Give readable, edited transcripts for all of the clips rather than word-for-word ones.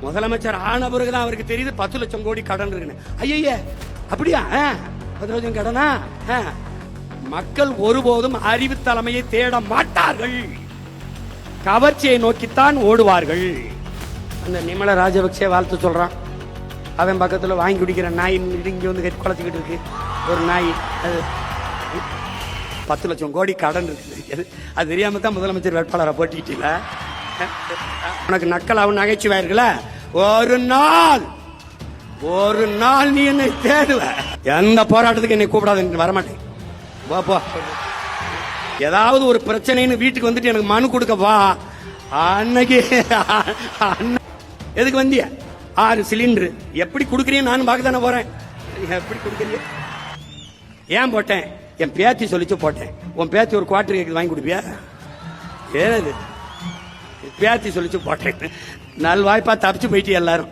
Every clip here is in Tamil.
முதலமைச்சர் ஆன பிறகுதான் அவருக்கு தெரியுது 10 லட்சம் கோடி கடன் இருக்குன்னு. ஐயா அப்படியா? 10 லட்சம் கடனா? மக்கள் ஒருபோதும் அறிவு தலைமையை தேட மாட்டார்கள், கவர்ச்சியை நோக்கித்தான் ஓடுவார்கள். அந்த நிமல ராஜபக்சே வாழ்த்து சொல்றான். அவன் பக்கத்துல வாங்கி குடிக்கிற நாய் இங்க வந்து குளத்துக்கிட்டு இருக்கு ஒரு நாய். அது 10 லட்சம் கோடி கடன் இருக்குது. அது தெரியாம தான் முதலமைச்சர் வேட்பாளரை போட்டிக்கிட்டீங்க. உனக்கு நக்கல் அவன் நகைச்சுவார்கள. ஒரு நாள் நீ என்னை தேடுவ. எந்த போராட்டத்துக்கு என்னை கூப்பிடாத, வரமாட்டேன். வாப்பா, ஏதாவது ஒரு பிரச்சனைன்னு வீட்டுக்கு வந்துட்டு எனக்கு மனு கொடுக்க வா. அன்னைக்கு எதுக்கு வந்திய? 6 சிலிண்டர் எப்படி கொடுக்குறீங்க நானும் பார்க்க தானே போறேன். எப்படி கொடுக்குறீங்க? ஏன் போட்டேன்? என் பேத்தி சொல்லிச்சு போட்டேன். உன் பேத்தி ஒரு குவார்டர் கேக்கு வாங்கி கொடுப்பியா? ஏனது பேத்தி சொல்லிச்சு போட்டேன். நல்வாய்ப்பா தப்பிச்சு போயிட்டு எல்லாரும்.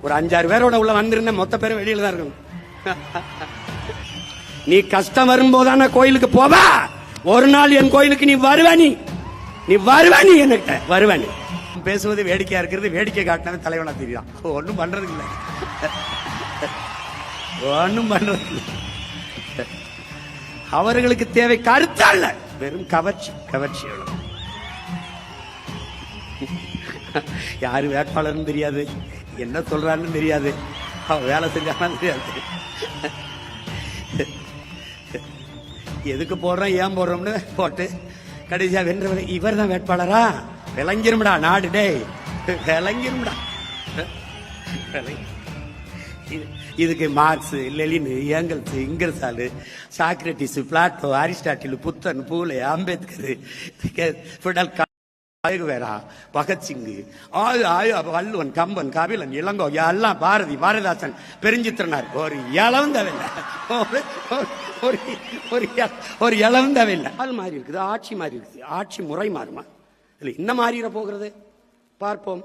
ஒரு 5-6 பேரோட உள்ள வந்திருந்த மொத்த பேரும் வெளியில தான் இருக்கணும். நீ கஷ்டம் வரும்போதான கோயிலுக்கு போவ. ஒரு நாள் என் கோயிலுக்கு நீ வருவ. நீ வருவ, நீ என்கிட்ட வருவ. நீ பேசுவது வேடிக்கையா இருக்கிறது, வேடிக்கை காட்டினது தலைவனா தெரியும். ஒன்னும் பண்றதுக்கு இல்லை, ஒன்னும் பண்றதுக்கு இல்லை. அவர்களுக்கு தேவை கருத்து அல்ல, வெறும் கவர்ச்சி. யாரு வேட்பாளர்னு தெரியாது, என்ன சொல்றான்னு தெரியாது, அவன் வேலை செஞ்சாலும் தெரியாது. எதுக்கு போடுறோம் ஏன் போடுறோம்னு போட்டு கடைசியா வென்றவர் இவர் தான் வேட்பாளரா? விளங்கிரும்டா நாடு. டே விளங்கிரும்டா. இதுக்கு Marx, Lenin, Engels, Ingersoll, Socrates, Plato, Aristotle, புத்தன், பூலே, அம்பேத்கர், பிடல் வேறா, பகத்சிங், வள்ளுவன், கம்பன், கபிலன், இளங்கோ, எல்லாம் பாரதி, பாரதிதாசன், பெருஞ்சித்திரனார். ஒரு இளவந்தவில்லை, ஒரு இளவந்தவில்லை. அது மாறி இருக்குது, ஆட்சி மாறி இருக்குது. ஆட்சி முறை மாறுமா இல்லை? என்ன மாறிட போகிறது பார்ப்போம்.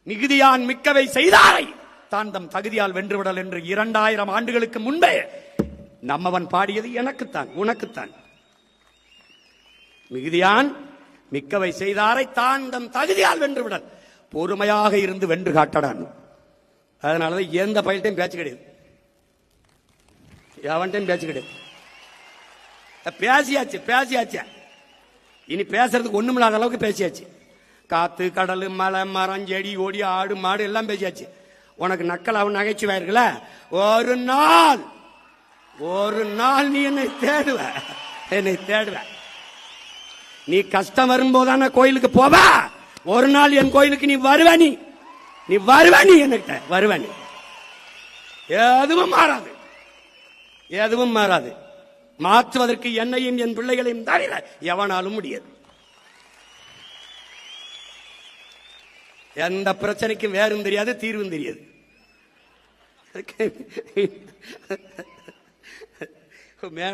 மிகுதியான் மிக்கவை செய்தாரை தான் தம் தகுதியால் வென்றுவிடல் என்று 2000 ஆண்டுகளுக்கு முன்பே நம்மவன் பாடியது எனக்குத்தான், உனக்குத்தான். மிகுதியான் மிக்கவை செய்தாரை தான் தம் தகுதியால் வென்றுவிடல். பொறுமையாக இருந்து வென்று காட்டடான். அதனாலதான் எந்த பயில்ட்டையும் பேச்சு கிடையாது, எவன்டையும் பேச்சு கிடையாது. பேசியாச்சு. இனி பேசுறதுக்கு ஒண்ணுமில்லாத அளவுக்கு பேசியாச்சு. காத்து, கடல், மலை, மரம், செடி, ஓடி, ஆடு, மாடு எல்லாம் பேசியாச்சு. உனக்கு நக்கல் அவன் நகைச்சுவார்கள. ஒரு நாள் நீ என்னை தேடுவ. நீ கஷ்டம் வரும்போதான கோயிலுக்கு போவ. ஒரு நாள் என் கோயிலுக்கு நீ வருவ. நீ என்கிட்ட வருவ. எதுவும் மாறாது. மாற்றுவதற்கு என்னையும் என் பிள்ளைகளையும் தவிர எவனாலும் முடியாது. எந்த பிரச்சனைக்கும் வேறும் தெரியாது, தீர்வும் தெரியாது.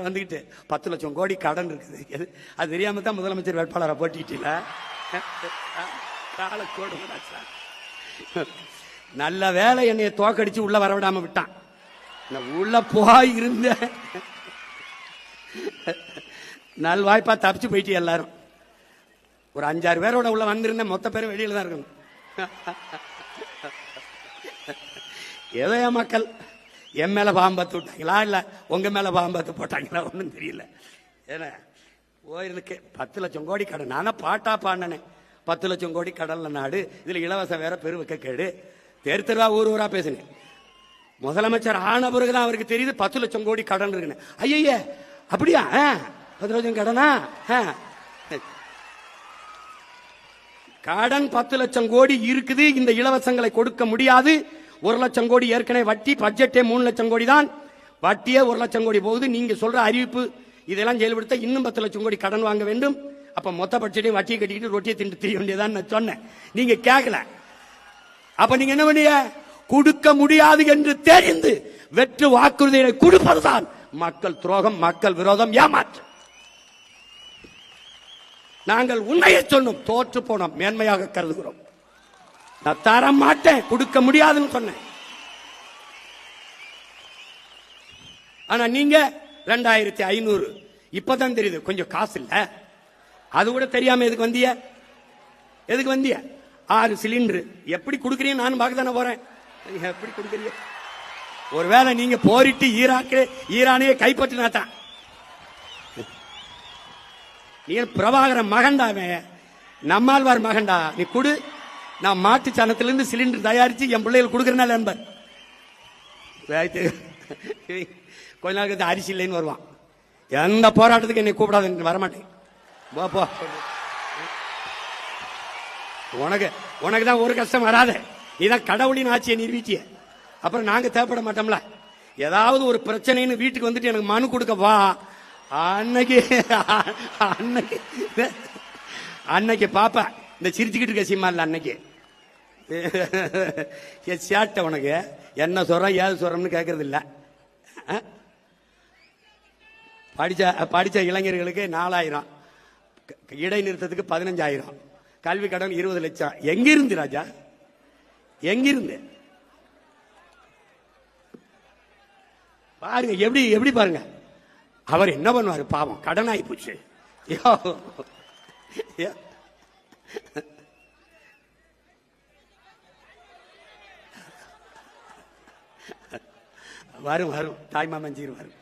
வந்துகிட்டு 10 லட்சம் கோடி கடன் இருக்குது. அது தெரியாம தான் முதலமைச்சர் வேட்பாளரை போட்டிக்கிட்டீங்க. நல்ல வேலை என்னைய தோக்கடிச்சு உள்ள வரவிடாம விட்டான். உள்ள போய் இருந்த நல்வாய்ப்பா தப்பிச்சு போயிட்டு எல்லாரும். ஒரு 5-6 பேரோட உள்ள வந்திருந்த மொத்த பேரும் வெளியில தான் இருக்கணும். ஏதோ மக்கள் என் மேல பாம்பத்து விட்டாங்களா இல்ல உங்க மேல பாம்பத்து போட்டாங்களா ஒன்னும் தெரியல. ஏன்னா கோயிலுக்கு 10 லட்சம் கோடி கடன். நானா பாட்டா பாடினேன். 10 லட்சம் கோடி கடல்ல நாடு, இதுல இலவசம் வேற பெருவக்க கேடு. தெருவா ஊரா பேசினேன். முதலமைச்சர் ஆன பிறகுதான் அவருக்கு தெரியுது 10 லட்சம் கோடி கடன் இருக்குன்னு. ஐயா அப்படியா? 10 லட்சம் கடனா? கடன் 10 லட்சம் கோடி இருக்குது. இந்த இலவசங்களை கொடுக்க முடியாது. 1 லட்சம் கோடி ஏற்கனவே வட்டி. பட்ஜெட்டே 3 லட்சம் கோடி தான். வட்டியே 1 லட்சம் கோடி போகுது. நீங்க சொல்ற அறிவிப்பு இதெல்லாம் செயல்படுத்த இன்னும் 10 லட்சம் கோடி கடன் வாங்க வேண்டும். அப்ப மொத்த பட்ஜெட்டையும் வட்டியை கட்டிக்கிட்டு ரொட்டியை திண்டு தெரிய வேண்டியதான் நான் சொன்னேன். நீங்க கேட்கல. அப்ப நீங்க என்ன பண்ணீங்க? கொடுக்க முடியாது என்று தெரிந்து வெற்று வாக்குறுதிகளை கொடுப்பதுதான் மக்கள் துரோகம், மக்கள் விரோதம், ஏமாற்று. நாங்கள் உண்மையை சொன்னோம், தோற்று போனோம், மேன்மையாக கருதுகிறோம். நான் தர மாட்டேன், கொடுக்க முடியாதுன்னு சொன்னேன். ஆனா நீங்க 2500 இப்பதான் தெரியுது கொஞ்சம் காசு இல்ல. அது கூட தெரியாம எதுக்கு வந்திய? 6 சிலிண்டர் எப்படி கொடுக்குறீங்க? நான் பார்க்க தானே போறேன். எப்படி கொடுக்குறீங்க? ஒருவேளை நீங்க போரிட்டு ஈரானையே கைப்பற்றினா தான். நீ பிரபாகரன் மகன்டாவே, நம்மாழ்வார் மகன்டா. நீ கொடு, நான் மாட்டு சாணத்திலிருந்து சிலிண்டர் தயாரிச்சு என் பிள்ளைகள் கொடுக்குறேன்னா நண்பர். கொஞ்ச நாளுக்கு அரிசி இல்லைன்னு வருவான். எந்த போராட்டத்துக்கு என்னை கூப்பிடாது, வரமாட்டேன். போ, உனக்கு தான் ஒரு கஷ்டம் வராது. நீதான் கடவுளின் ஆட்சியை நிரூபிச்சிய. அப்புறம் நாங்க தேவைப்பட மாட்டோம்ல. ஏதாவது ஒரு பிரச்சனைன்னு வீட்டுக்கு வந்துட்டு எனக்கு மனு கொடுக்க வா. அன்னைக்கு பாப்பா இந்த சிரிச்சுக்கிட்டு இருக்க சீமா இல்ல. அன்னைக்கு சேட்டை உனக்கு என்ன சொல்றோம் ஏது சொல்றோம்னு கேட்கறது இல்ல. படிச்ச இளைஞர்களுக்கு 4000, இடைநிறுத்தத்துக்கு 15,000, கல்வி கடன் 20 லட்சம். எங்கிருந்து ராஜா? எங்கிருந்து? பாருங்க எப்படி பாருங்க. அவர் என்ன பண்ணுவாரு பாவம், கடன் ஆகி போச்சு. வரும் தாய்மாமன் சீர் வரும்.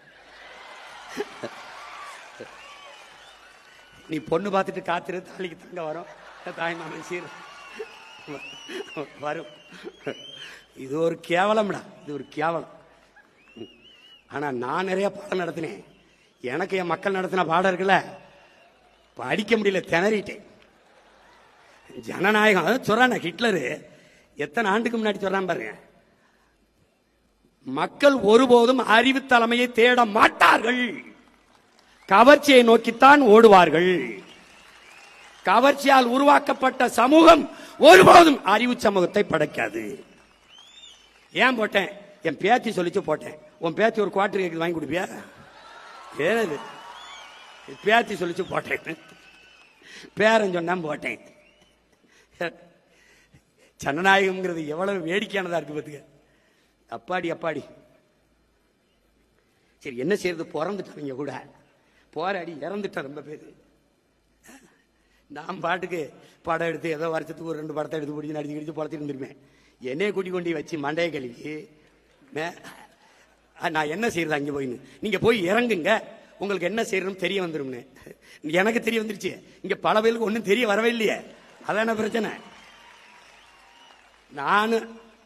நீ பொண்ணு பார்த்துட்டு காத்திரு, தாலிக்கு தங்க வரும். தாய்மாமன் சீர் வரும். இது ஒரு கேவலம்டா, இது ஒரு கேவலம். ஆனா நான் நிறைய பாடம் நடத்தினேன். எனக்கு என் மக்கள் நடத்தின பாடம் இருக்குல்ல, படிக்க முடியல, திணறிட்டேன். ஜனநாயகம் சொல்றான் ஹிட்லரு எத்தனை ஆண்டுக்கு முன்னாடி சொல்றான் பாருங்க. மக்கள் ஒருபோதும் அறிவு தலைமையை தேட மாட்டார்கள், கவர்ச்சியை நோக்கித்தான் ஓடுவார்கள். கவர்ச்சியால் உருவாக்கப்பட்ட சமூகம் ஒருபோதும் அறிவு சமூகத்தை படைக்காது. ஏன் போட்டேன்? என் பேத்தி சொல்லிச்சு போட்டேன். உன் பேத்தி ஒரு குவார்டர் கேக்கு வாங்கி கொடுப்பியா? ஏது பேத்தி சொல்லிச்சு போட்டேன். பேரன் சொன்னான் போட்டேன். ஜனநாயகம்ங்கிறது எவ்வளவு வேடிக்கையானதா இருக்கு பாத்துக்க. அப்பாடி சரி, என்ன செய்யறது? பிறந்துட்டவங்க கூட போராடி இறந்துட்டேன் ரொம்ப பேரு. நான் பாட்டுக்கு படம் எடுத்து ஏதோ வருஷத்துக்கு ஒரு 2 படத்தை எடுத்து பிடிச்சி நடிச்சு பழத்திட்டு இருந்திருப்பேன். என்னைய கூட்டி கொண்டு வச்சு மண்டையை கழுவி நான் என்ன செய்யறது அங்கே போயின்னு. நீங்க போய் இறங்குங்க, உங்களுக்கு என்ன செய்யறதுன்னு தெரிய வந்துரும்னு. எனக்கு தெரிய வந்துருச்சு. இங்க பல பேருக்கு ஒன்றும் தெரிய வரவே இல்லையே. அதான பிரச்சனை. நான்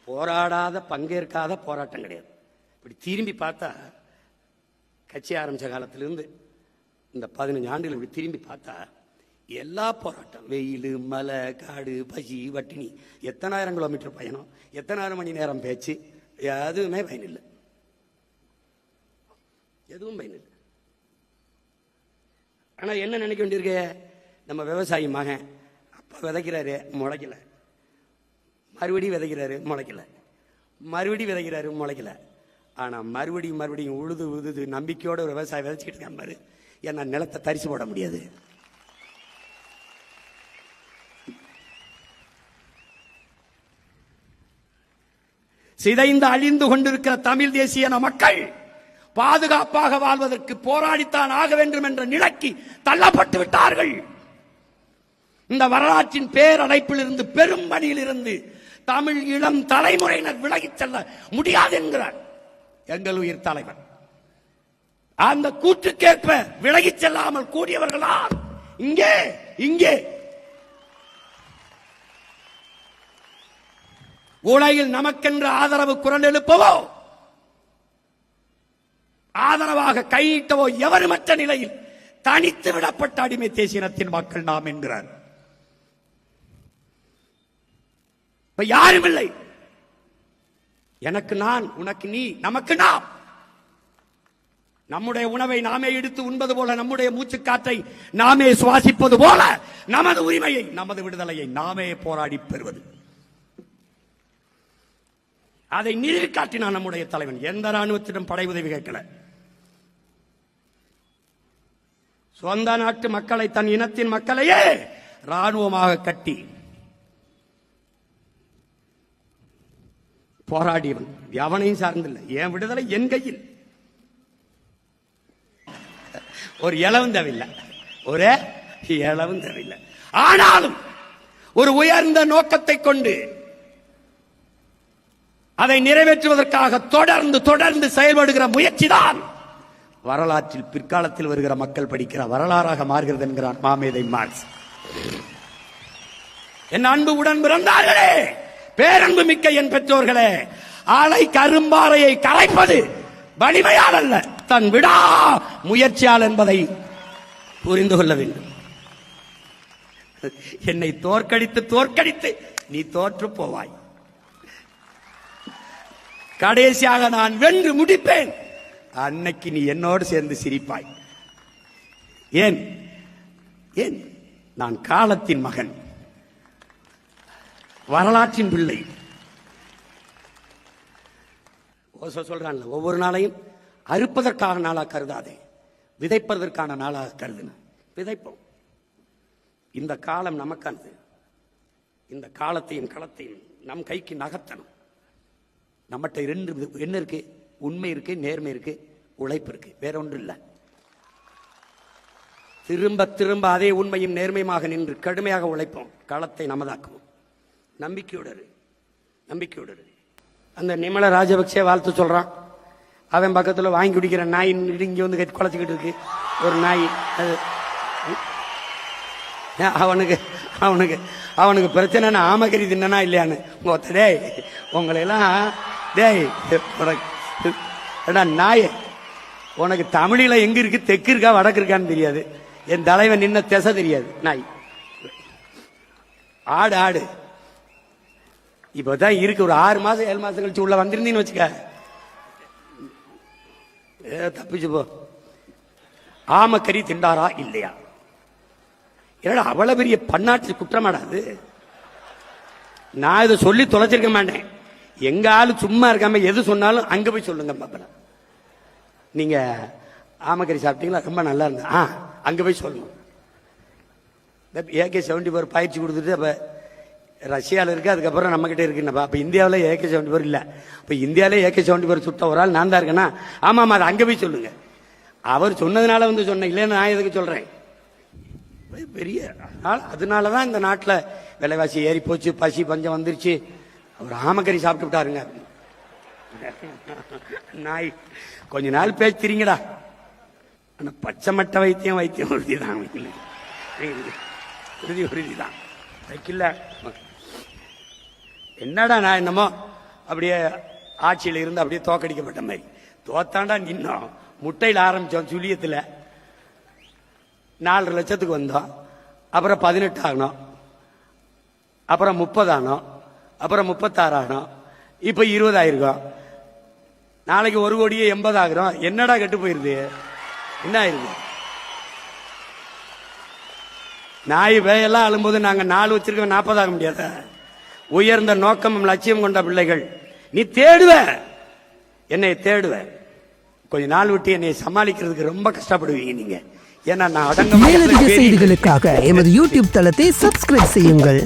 போராடாத பங்கேற்காத போராட்டம் கிடையாது. இப்படி திரும்பி பார்த்தா கட்சி ஆரம்பிச்ச காலத்திலிருந்து இந்த 15 ஆண்டுகள் இப்படி திரும்பி பார்த்தா எல்லா போராட்டம், வெயில், மலை, காடு, பசி, வட்டினி, எத்தனாயிரம் கிலோமீட்டர் பயணம், எத்தனாயிரம் மணி நேரம் பேச்சு, எதுவுமே பயனில்லை. எதுவும் பயனில்லை. ஆனா என்ன நினைக்க வேண்டியிருக்கு? நம்ம விவசாயி மகன் அப்பா விதைக்கிறாரு, முளைக்கல. மறுபடியும் விதைக்கிறாரு, முளைக்கல. மறுபடியும் விதைக்கிறாரு, முளைக்கல. ஆனா மறுபடியும் உழுது நம்பிக்கையோட ஒரு விவசாயி விதைச்சிட்டு இருக்கான் பாரு. ஏன்னா நிலத்தை தரிசு போட முடியாது. சிதைந்து அழிந்து கொண்டிருக்கிற தமிழ் தேசிய மக்கள் பாதுகாப்பாக வாழ்வதற்கு போராடித்தான் ஆக வேண்டும் என்ற நிலைக்கு தள்ளப்பட்டு விட்டார்கள். இந்த வரலாற்றின் பேரடைப்பில் இருந்து, பெரும் பணியில் இருந்து தமிழ் இளம் தலைமுறையினர் விலகிச் செல்ல முடியாது என்கிறார் எங்கள் உயிர் தலைவர். அந்த கூற்றுக்கேற்ப விலகிச் செல்லாமல் கூடியவர்களா இங்கே உலகில் நமக்கென்று ஆதரவு குரல் எழுப்பவோ, ஆதரவாக கையிட்டவோ எவருமற்ற நிலையில் தனித்து விடப்பட்ட அடிமை தேசியத்தின் மக்கள் நாம் என்கிறார். இப்ப யாரும் இல்லை. எனக்கு நான், உனக்கு நீ, நமக்கு நாம். நம்முடைய உணவை நாமே எடுத்து உண்பது போல, நம்முடைய மூச்சு காற்றை நாமே சுவாசிப்பது போல, நமது உரிமையை, நமது விடுதலையை நாமே போராடி பெறுவது. அதை நிறுவி காட்டினான் நம்முடைய தலைவன். எந்த ராணுவத்திடம் படை உதவி கேட்கல. சொந்த நாட்டு மக்களை, தன் இனத்தின் மக்களையே ராணுவமாக கட்டி போராடியவன். எவனையும் சார்ந்தில்லை. என் விடுதலை என் கையில். ஒரு இளவும் தேவையில்லை, ஒரு இளவும் தேவையில்லை. ஆனாலும் ஒரு உயர்ந்த நோக்கத்தை கொண்டு அதை நிறைவேற்றுவதற்காக தொடர்ந்து தொடர்ந்து செயல்படுகிற முயற்சிதான் வரலாற்றில் பிற்காலத்தில் வருகிற மக்கள் படிக்கிற வரலாறாக மாறுகிறது என்கிறான் மாமேதை மார்க்ஸ். என் அன்பு உடன் பிறந்தார்களே, பேரன்பு மிக்க என் பெற்றோர்களே, ஆலை கரும்பாறையை கலைப்பது வலிமையால் அல்ல, தன் விடா முயற்சியால் என்பதை புரிந்து கொள்ள வேண்டும். என்னை தோற்கடித்து தோற்கடித்து நீ தோற்று போவாய். கடைசியாக நான் வென்று முடிப்பேன். அன்னைக்கு நீ என்னோடு சேர்ந்து சிரிப்பாய். ஏன் ஏன் நான் காலத்தின் மகன், வரலாற்றின் பிள்ளை. சொல்றான்ல, ஒவ்வொரு நாளையும் அறுப்பதற்கான நாளாக கருதாதே, விதைப்பதற்கான நாளாக கருதுன. விதைப்போம். இந்த காலம் நமக்கானது. இந்த காலத்தையும் களத்தையும் நம் கைக்கு நகர்த்தணும். நம்மகிட்ட என்ன இருக்கு? உண்மை இருக்கு, நேர்மை இருக்கு, உழைப்பு இருக்கு, வேற ஒன்று இல்லை. திரும்ப திரும்ப அதே உண்மையும் நேர்மையுமாக நின்று கடுமையாக உழைப்போம். களத்தை நமதாக்குவோம். நம்பிக்கையோடு நம்பிக்கையோடு. அந்த நிமல ராஜபக்சே வாழ்த்து சொல்றான். அவன் பக்கத்துல வாங்கி குடிக்கிற நாய் இங்க வந்து குலைச்சிக்கிட்டு இருக்கு. ஒரு நாய். அது அவனுக்கு அவனுக்கு அவனுக்கு பிரச்சனை ஆமகரி தின்னா இல்லையான்னு டேய் உங்களையெல்லாம் டேய் நாய, உனக்கு தமிழில எங்க இருக்கு, தெற்கு இருக்கா வடக்கு இருக்கான்னு தெரியாது. என் தலைவன் நின்ன திசை தெரியாது. நாய் ஆடு ஆடு இப்பதான் இருக்கு. ஒரு 6 மாசம் 7 மாசம் கழிச்சு உள்ள வந்திருந்தீன்னு வச்சுக்க, தப்பிச்சு போ. ஆமக்கறி திண்டாரா இல்லையா? என்னடா அவ்வளவு பெரிய பன்னாட்டு குற்றமாடாது. நான் இதை சொல்லி தொலைச்சிருக்க மாட்டேன். எங்க ஆளு சும்மா இருக்காம எது சொன்னாலும் அங்க போய் சொல்லுங்க பாப்பா. நீங்க ஆமக்கறி சாப்பிட்டீங்களா, ரொம்ப நல்லா இருந்தா அங்க போய் சொல்லணும். AK-74 பயிற்சி கொடுத்துட்டு அப்ப ரஷ்யாவில் இருக்கு, அதுக்கப்புறம் நம்ம கிட்ட இருக்குன்னப்பா. அப்ப இந்தியாவில் AK-74 இல்ல. இப்ப இந்தியாவில AK-74 சுட்ட ஒரு ஆள் நான் தான் இருக்கேன்னா, ஆமாமா அது அங்க போய் சொல்லுங்க. அவர் சொன்னதுனால வந்து சொன்னேன், இல்லைன்னு நான் எதுக்கு சொல்றேன்? பெரிய அதனாலதான் இந்த நாட்டில் விலைவாசி ஏறி போச்சு, பசி பஞ்சம் வந்துருச்சு. அவர் ஆமக்கறி சாப்பிட்டு விட்டாருங்க. நாய் கொஞ்ச நாள் பேச்சுறீங்கடா. ஆனா பச்சை மட்ட வைத்தியம் உறுதிதான், உறுதிதான் வைக்கல. என்னடா நான் என்னமோ அப்படியே ஆட்சியில் இருந்து அப்படியே தோக்கடிக்கப்பட்ட மாதிரி தோத்தாண்டா நின்னோம். முட்டையில் ஆரம்பிச்சோம், சுழியத்தில் 4 லட்சத்துக்கு வந்தோம். அப்புறம் 18 ஆகணும், அப்புறம் 30 ஆனோம், அப்புறம் 36 ஆகணும், இப்ப 20 ஆயிருக்கோம். நாளைக்கு 1,80,00,000 ஆகிறோம். என்னடா கெட்டு போயிருது? என்ன ஆயிருக்கு? நாய் வேயெல்லாம் அழும்போது நாங்க 4 வச்சிருக்கோம், 40 ஆக முடியாத. உயர்ந்த நோக்கமும் லட்சியம் கொண்ட பிள்ளைகள். நீ தேடுவ, என்னை தேடுவ. கொஞ்ச நாள் விட்டு என்னை சமாளிக்கிறதுக்கு ரொம்ப கஷ்டப்படுவீங்க நீங்க. ஏன்னா நான் மேலதிக செய்திகளுக்காக எமது யூடியூப் தளத்தை சப்ஸ்கிரைப் செய்யுங்கள்.